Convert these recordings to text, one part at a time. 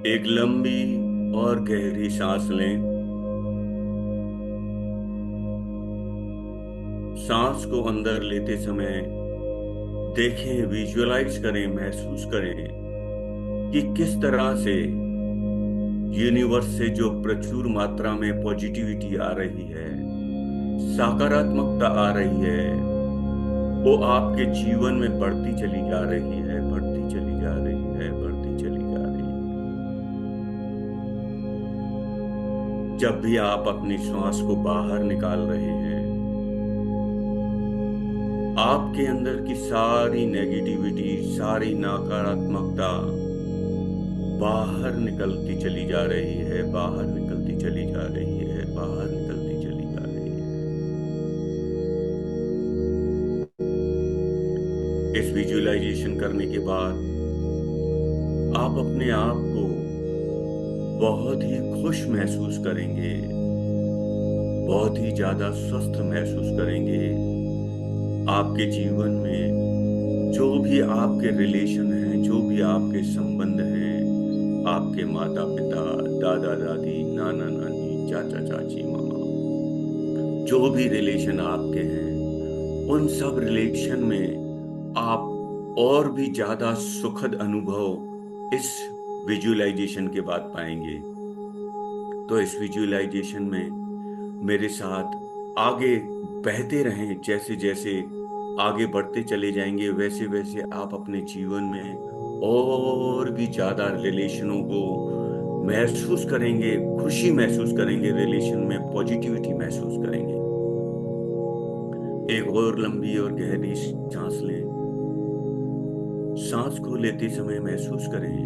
एक लंबी और गहरी सांस लें। सांस को अंदर लेते समय देखें, विजुअलाइज करें, महसूस करें कि किस तरह से यूनिवर्स से जो प्रचुर मात्रा में पॉजिटिविटी आ रही है, सकारात्मकता आ रही है, वो आपके जीवन में बढ़ती चली जा रही है, बढ़ती चली जा रही है, बढ़ती चली जा रही है। जब भी आप अपनी श्वास को बाहर निकाल रहे हैं, आपके अंदर की सारी नेगेटिविटी, सारी नकारात्मकता बाहर निकलती चली जा रही है, बाहर निकलती चली जा रही है, बाहर निकलती चली जा रही है। इस विजुअलाइजेशन करने के बाद आप अपने आप को बहुत ही खुश महसूस करेंगे, बहुत ही ज्यादा स्वस्थ महसूस करेंगे। आपके जीवन में जो भी आपके रिलेशन हैं, जो भी आपके संबंध हैं, आपके माता पिता, दादा दादी, नाना नानी, चाचा चाची, मामा, जो भी रिलेशन आपके हैं, उन सब रिलेशन में आप और भी ज्यादा सुखद अनुभव इस विजुअलाइजेशन के बाद पाएंगे। तो इस विजुअलाइजेशन में मेरे साथ आगे बहते रहें। जैसे जैसे आगे बढ़ते चले जाएंगे, वैसे वैसे आप अपने जीवन में और भी ज्यादा रिलेशनों को महसूस करेंगे, खुशी महसूस करेंगे, रिलेशन में पॉजिटिविटी महसूस करेंगे। एक और लंबी और गहरी सांस लें। सांस को लेते समय महसूस करें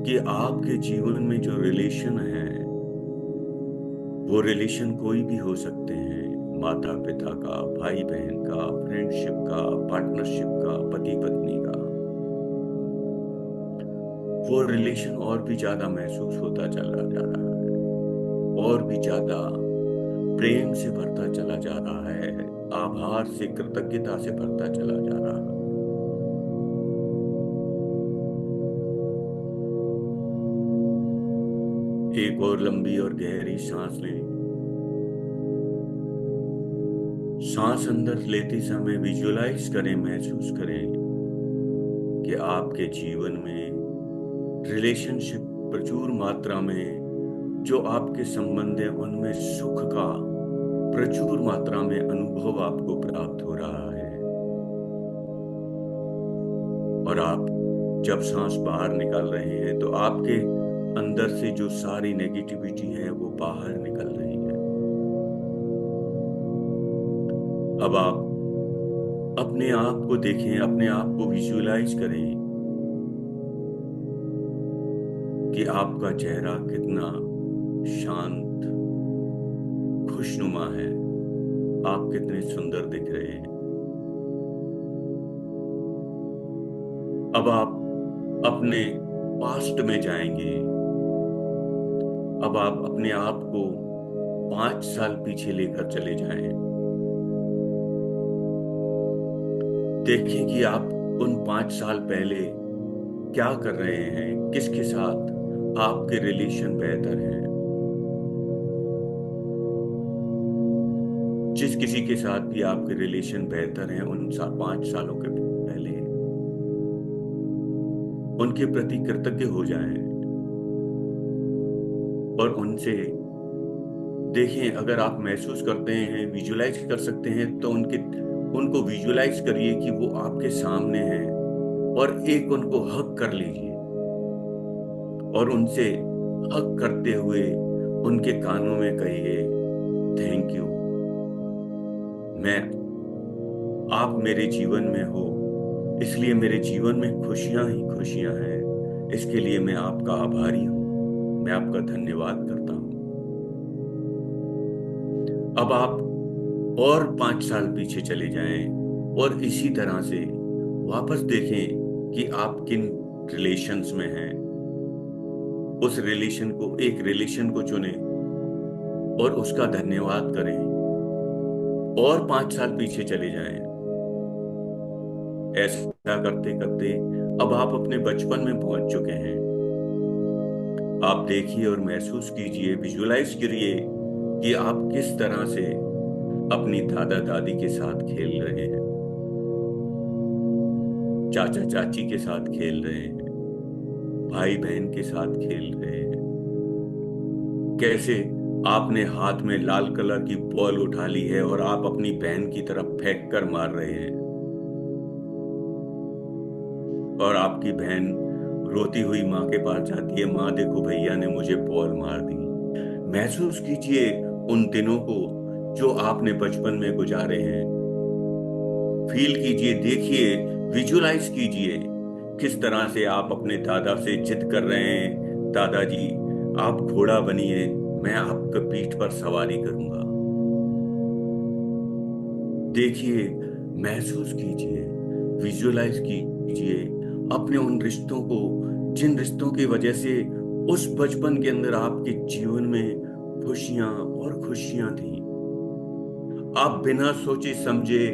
कि आपके जीवन में जो रिलेशन है, वो रिलेशन कोई भी हो सकते हैं। माता पिता का, भाई बहन का, फ्रेंडशिप का, पार्टनरशिप का, पति पत्नी का। वो रिलेशन और भी ज्यादा महसूस होता चला जा रहा है, और भी ज्यादा प्रेम से भरता चला जा रहा है, आभार से, कृतज्ञता से भरता चला जा रहा है। एक और लंबी और गहरी सांस लें। सांस अंदर लेते समय विजुअलाइज करें, महसूस करें कि आपके जीवन में रिलेशनशिप प्रचुर मात्रा में, जो आपके संबंध है उनमें सुख का प्रचुर मात्रा में अनुभव आपको प्राप्त हो रहा है। और आप जब सांस बाहर निकाल रहे हैं तो आपके अंदर से जो सारी नेगेटिविटी है वो बाहर निकल रही है। अब आप अपने आप को देखें, अपने आप को विजुअलाइज करें कि आपका चेहरा कितना शांत, खुशनुमा है। आप कितने सुंदर दिख रहे हैं। अब आप अपने पास्ट में जाएंगे। अब आप अपने आप को 5 साल पीछे लेकर चले जाएं। देखें कि आप उन 5 साल पहले क्या कर रहे हैं, किसके साथ आपके रिलेशन बेहतर हैं। जिस किसी के साथ भी आपके रिलेशन बेहतर हैं, उन 5 सालों के पहले उनके प्रति कृतज्ञ हो जाएं और उनसे देखें। अगर आप महसूस करते हैं, विजुलाइज कर सकते हैं, तो उनको विजुलाइज करिए कि वो आपके सामने हैं और एक उनको हक कर लीजिए और उनसे हक करते हुए उनके कानों में कहिए, थैंक यू, मैं आप मेरे जीवन में हो, इसलिए मेरे जीवन में खुशियां ही खुशियां हैं। इसके लिए मैं आपका आभारी हूं, मैं आपका धन्यवाद करता हूं। अब आप और 5 साल पीछे चले जाएं और इसी तरह से वापस देखें कि आप किन रिलेशंस में हैं। उस रिलेशन को, एक रिलेशन को चुनें और उसका धन्यवाद करें और 5 साल पीछे चले जाएं। ऐसा करते करते अब आप अपने बचपन में पहुंच चुके हैं। आप देखिए और महसूस कीजिए, विजुलाइज करिए कि आप किस तरह से अपनी दादा दादी के साथ खेल रहे हैं, चाचा चाची के साथ खेल रहे हैं, भाई बहन के साथ खेल रहे हैं। कैसे आपने हाथ में लाल कलर की बॉल उठा ली है और आप अपनी बहन की तरफ फेंक कर मार रहे हैं, और आपकी बहन रोती हुई माँ के पास जाती है, माँ देखो भैया ने मुझे बॉल मार दी। महसूस कीजिए उन दिनों को जो आपने बचपन में गुजारे हैं। फील कीजिए, देखिए, विजुलाइज कीजिए किस तरह से आप अपने दादा से जिद कर रहे हैं, दादाजी आप घोड़ा बनिए, मैं आपके पीठ पर सवारी करूंगा। देखिए, महसूस कीजिए, विजुलाइज कीजिए अपने उन रिश्तों को, जिन रिश्तों की वजह से उस बचपन के अंदर आपके जीवन में खुशियां और खुशियां थी। आप बिना सोचे समझे,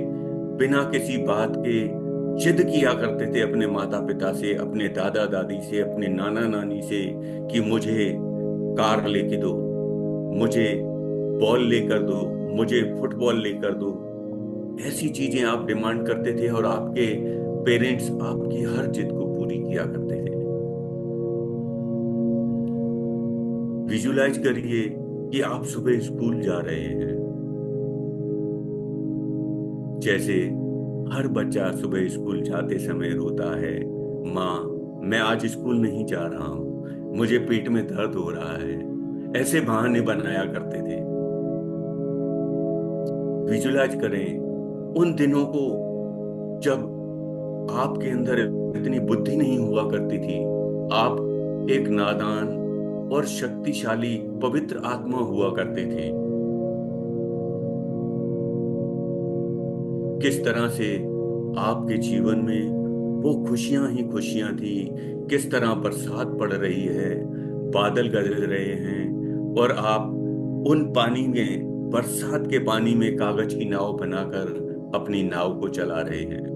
बिना किसी बात के जिद किया करते थे अपने माता पिता से, अपने दादा दादी से, अपने नाना नानी से कि मुझे कार लेके दो, मुझे बॉल लेकर दो, मुझे फुटबॉल लेकर दो। ऐसी चीजें आप डिमांड करते थे और आपके पेरेंट्स आपकी हर जिद को पूरी किया करते थे। विजुलाइज करिए कि आप सुबह स्कूल जा रहे हैं। जैसे हर बच्चा सुबह स्कूल जाते समय रोता है, माँ मैं आज स्कूल नहीं जा रहा हूं, मुझे पेट में दर्द हो रहा है, ऐसे बहाने बनाया करते थे। विजुलाइज करें उन दिनों को जब आपके अंदर इतनी बुद्धि नहीं हुआ करती थी, आप एक नादान और शक्तिशाली पवित्र आत्मा हुआ करते थे। किस तरह से आपके जीवन में वो खुशियां ही खुशियां थी, किस तरह बरसात पड़ रही है, बादल गरज रहे हैं और आप उन पानी में, बरसात के पानी में कागज की नाव बनाकर अपनी नाव को चला रहे हैं।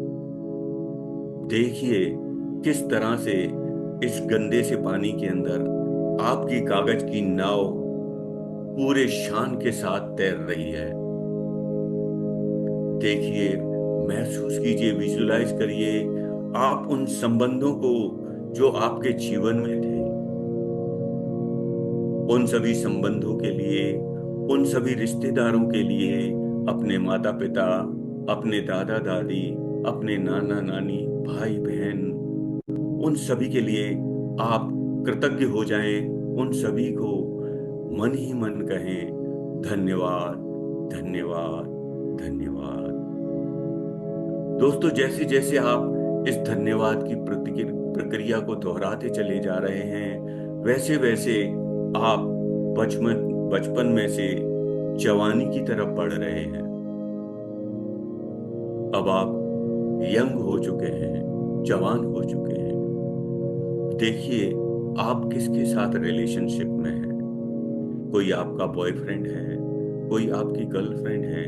देखिए किस तरह से इस गंदे से पानी के अंदर आपकी कागज की नाव पूरे शान के साथ तैर रही है। देखिए, महसूस कीजिए, विजुलाइज करिए आप उन संबंधों को जो आपके जीवन में थे। उन सभी संबंधों के लिए, उन सभी रिश्तेदारों के लिए, अपने माता पिता, अपने दादा दादी, अपने नाना नानी, भाई बहन, उन सभी के लिए आप कृतज्ञ हो जाएं। उन सभी को मन ही मन कहें, धन्यवाद, धन्यवाद, धन्यवाद। दोस्तों, जैसे जैसे आप इस धन्यवाद की प्रक्रिया को दोहराते चले जा रहे हैं, वैसे वैसे आप बचपन में से जवानी की तरफ बढ़ रहे हैं। अब आप यंग हो चुके हैं, जवान हो चुके हैं। देखिए आप किसके साथ रिलेशनशिप में हैं। कोई आपका बॉयफ्रेंड है, कोई आपकी गर्लफ्रेंड है।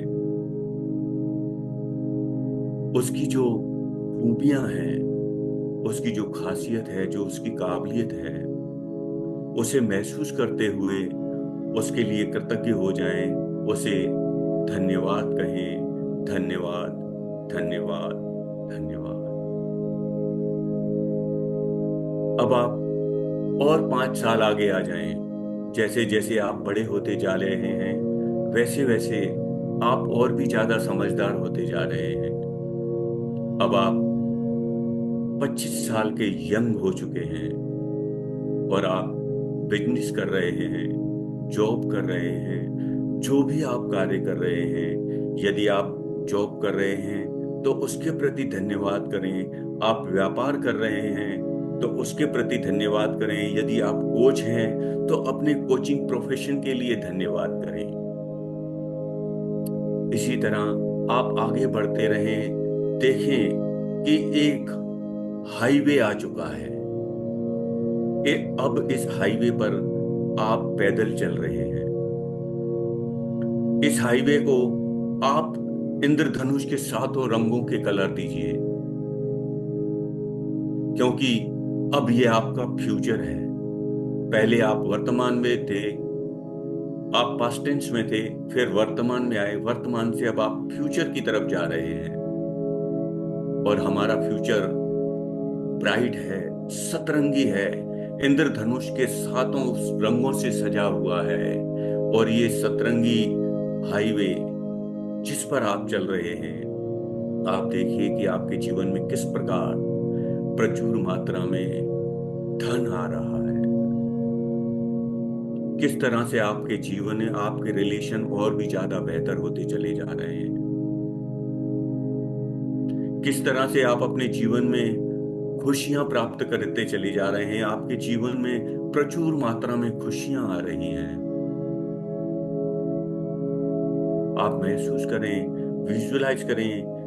उसकी जो खूबियां हैं, उसकी जो खासियत है, जो उसकी काबिलियत है, उसे महसूस करते हुए उसके लिए कृतज्ञ हो जाएं, उसे धन्यवाद कहें, धन्यवाद, धन्यवाद, धन्यवाद। अब आप और 5 साल आगे आ जाएं। जैसे जैसे आप बड़े होते जा रहे हैं, वैसे वैसे आप और भी ज्यादा समझदार होते जा रहे हैं। अब आप 25 साल के यंग हो चुके हैं और आप बिजनेस कर रहे हैं, जॉब कर रहे हैं। जो भी आप कार्य कर रहे हैं, यदि आप जॉब कर रहे हैं तो उसके प्रति धन्यवाद करें। आप व्यापार कर रहे हैं तो उसके प्रति धन्यवाद करें। यदि आप कोच हैं तो अपने कोचिंग प्रोफेशन के लिए धन्यवाद करें। इसी तरह आप आगे बढ़ते रहें। देखें कि एक हाईवे आ चुका है। अब इस हाईवे पर आप पैदल चल रहे हैं। इस हाईवे को आप इंद्रधनुष के 7 रंगों के कलर दीजिए, क्योंकि अब ये आपका फ्यूचर है। पहले आप वर्तमान में थे, आप पास्ट टेंस में थे, फिर वर्तमान में आए, वर्तमान से अब आप फ्यूचर की तरफ जा रहे हैं। और हमारा फ्यूचर ब्राइट है, सतरंगी है, इंद्रधनुष के सातों रंगों से सजा हुआ है। और ये सतरंगी हाईवे जिस पर आप चल रहे हैं, आप देखिए कि आपके जीवन में किस प्रकार प्रचुर मात्रा में धन आ रहा है, किस तरह से आपके जीवन में आपके रिलेशन और भी ज्यादा बेहतर होते चले जा रहे हैं, किस तरह से आप अपने जीवन में खुशियां प्राप्त करते चले जा रहे हैं, आपके जीवन में प्रचुर मात्रा में खुशियां आ रही हैं। आप महसूस करें, विजुअलाइज करें,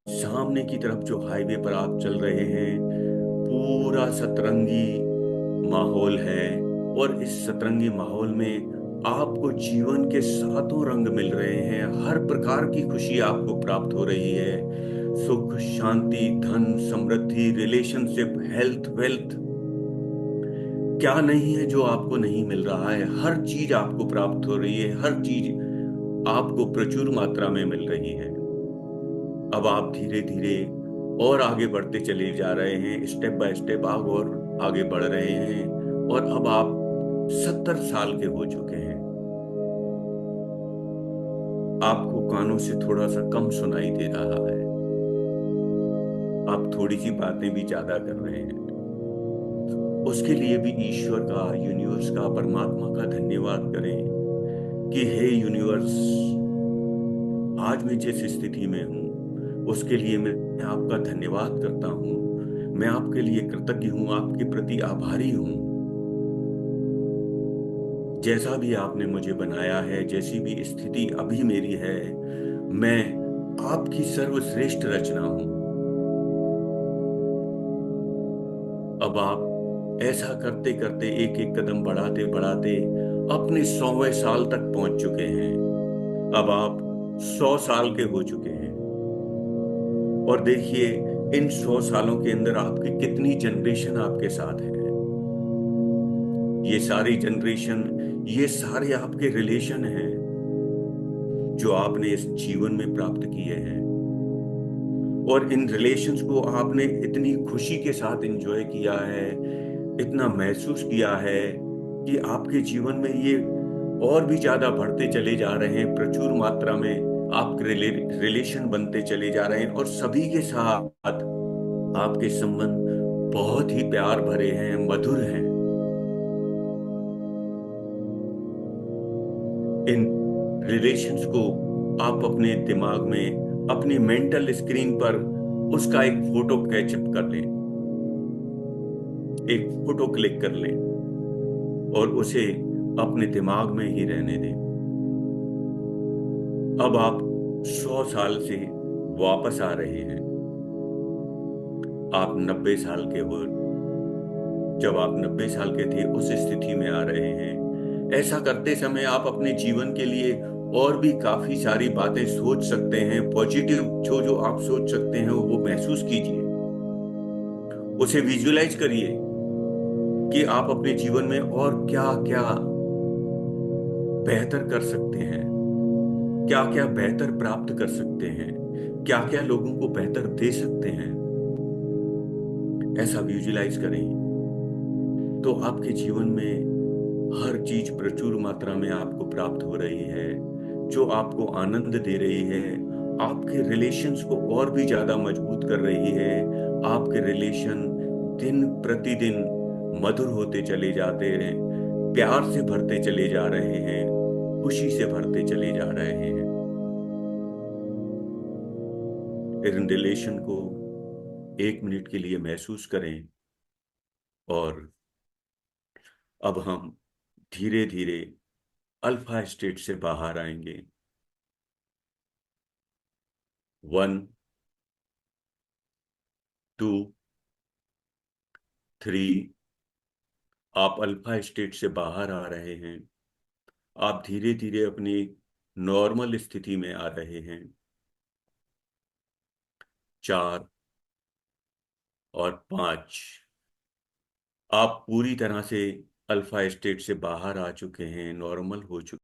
सामने की तरफ जो हाईवे पर आप चल रहे हैं, पूरा सतरंगी माहौल है। और इस सतरंगी माहौल में आपको जीवन के सातों रंग मिल रहे हैं, हर प्रकार की खुशी आपको प्राप्त हो रही है। सुख, शांति, धन, समृद्धि, रिलेशनशिप, हेल्थ, वेल्थ, क्या नहीं है जो आपको नहीं मिल रहा है। हर चीज आपको प्राप्त हो रही है, हर चीज आपको प्रचुर मात्रा में मिल रही है। अब आप धीरे धीरे और आगे बढ़ते चले जा रहे हैं, स्टेप बाय स्टेप आप और आगे बढ़ रहे हैं। और अब आप 70 साल के हो चुके हैं। आपको कानों से थोड़ा सा कम सुनाई दे रहा है, आप थोड़ी सी बातें भी ज्यादा कर रहे हैं। उसके लिए भी ईश्वर का, यूनिवर्स का, परमात्मा का धन्यवाद करें कि हे यूनिवर्स, आज मैं जिस स्थिति में हूं उसके लिए मैं आपका धन्यवाद करता हूं। मैं आपके लिए कृतज्ञ हूं, आपके प्रति आभारी हूं। जैसा भी आपने मुझे बनाया है, जैसी भी स्थिति अभी मेरी है, मैं आपकी सर्वश्रेष्ठ रचना हूं। अब आप ऐसा करते करते एक एक कदम बढ़ाते बढ़ाते अपने 100वें साल तक पहुंच चुके हैं। अब आप 100 साल के हो चुके हैं। और देखिए, इन 100 सालों के अंदर आपकी कितनी जनरेशन आपके साथ है। ये सारी जनरेशन, ये सारे आपके रिलेशन हैं जो आपने इस जीवन में प्राप्त किए हैं। और इन रिलेशंस को आपने इतनी खुशी के साथ एंजॉय किया है, इतना महसूस किया है कि आपके जीवन में ये और भी ज्यादा बढ़ते चले जा रहे हैं। प्रचुर मात्रा में आपके रिलेशन बनते चले जा रहे हैं और सभी के साथ आपके संबंध बहुत ही प्यार भरे हैं, मधुर हैं। इन रिलेशंस को आप अपने दिमाग में, अपनी मेंटल स्क्रीन पर उसका एक फोटो कैचअप कर लें, एक फोटो क्लिक कर लें और उसे अपने दिमाग में ही रहने दें। अब आप 100 साल से वापस आ रहे हैं। आप 90 साल के हो, जब आप 90 साल के थे उस स्थिति में आ रहे हैं। ऐसा करते समय आप अपने जीवन के लिए और भी काफी सारी बातें सोच सकते हैं। पॉजिटिव जो जो आप सोच सकते हैं वो महसूस कीजिए, उसे विजुअलाइज करिए कि आप अपने जीवन में और क्या क्या बेहतर कर सकते हैं, क्या क्या बेहतर प्राप्त कर सकते हैं, क्या क्या लोगों को बेहतर दे सकते हैं। ऐसा विजुअलाइज करें तो आपके जीवन में हर चीज प्रचुर मात्रा में आपको प्राप्त हो रही है, जो आपको आनंद दे रही है, आपके रिलेशंस को और भी ज्यादा मजबूत कर रही है। आपके रिलेशन दिन प्रतिदिन मधुर होते चले जाते हैं, प्यार से भरते चले जा रहे हैं, खुशी से भरते चले जा रहे हैं। इन रिलेशन को 1 मिनट के लिए महसूस करें और अब हम धीरे धीरे अल्फा स्टेट से बाहर आएंगे। 1, 2, 3। आप अल्फा स्टेट से बाहर आ रहे हैं। आप धीरे धीरे अपनी नॉर्मल स्थिति में आ रहे हैं। 4 और 5। आप पूरी तरह से अल्फा स्टेट से बाहर आ चुके हैं, नॉर्मल हो चुके